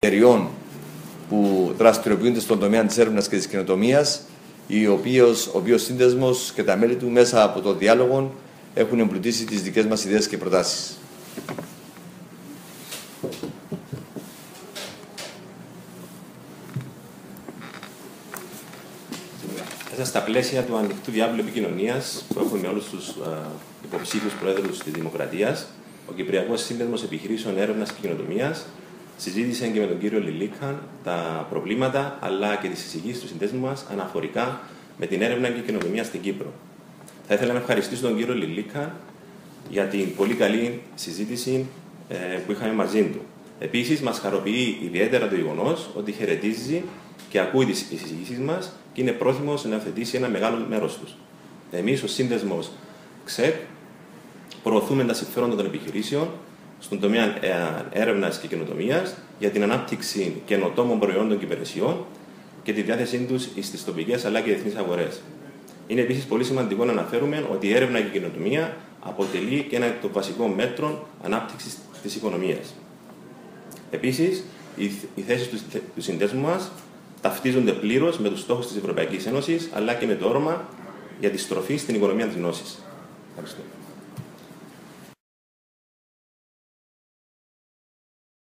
εταιριών που δραστηριοποιούνται στον τομέα της έρευνας και της καινοτομίας, ο οποίος σύνδεσμος και τα μέλη του μέσα από το διάλογο έχουν εμπλουτίσει τις δικές μας ιδέες και προτάσεις. Μέσα στα πλαίσια του ανοιχτού διάβλου επικοινωνίας που έχουμε με όλους τους υποψήφιους προέδρους της Δημοκρατίας, ο Κυπριακός Σύνδεσμος Επιχειρήσεων Έρευνας και Καινοτομίας συζήτησε και με τον κύριο Λιλίκα τα προβλήματα αλλά και τις εισηγήσεις του συνδέσμου μας αναφορικά με την έρευνα και καινοτομία στην Κύπρο. Θα ήθελα να ευχαριστήσω τον κύριο Λιλίκα για την πολύ καλή συζήτηση που είχαμε μαζί του. Επίσης, μας χαροποιεί ιδιαίτερα το γεγονός ότι χαιρετίζει και ακούει τις εισηγήσεις μας και είναι πρόθυμος να θετήσει ένα μεγάλο μέρος τους. Εμείς, ως Σύνδεσμος ΞΕΚ, προωθούμε τα συμφέροντα των επιχειρήσεων στον τομέα έρευνας και καινοτομίας για την ανάπτυξη καινοτόμων προϊόντων και υπηρεσιών και τη διάθεσή τους στις τοπικές αλλά και διεθνείς αγορές. Είναι επίσης πολύ σημαντικό να αναφέρουμε ότι η έρευνα και η καινοτομία αποτελεί και ένα των βασικών μέτρων ανάπτυξης της οικονομίας. Επίσης, οι θέσεις του συνδέσμου μας ταυτίζονται πλήρως με τους στόχους της Ευρωπαϊκής Ένωσης αλλά και με το όρομα για τη στροφή στην οικονομία της γνώσης. Ευχαριστώ.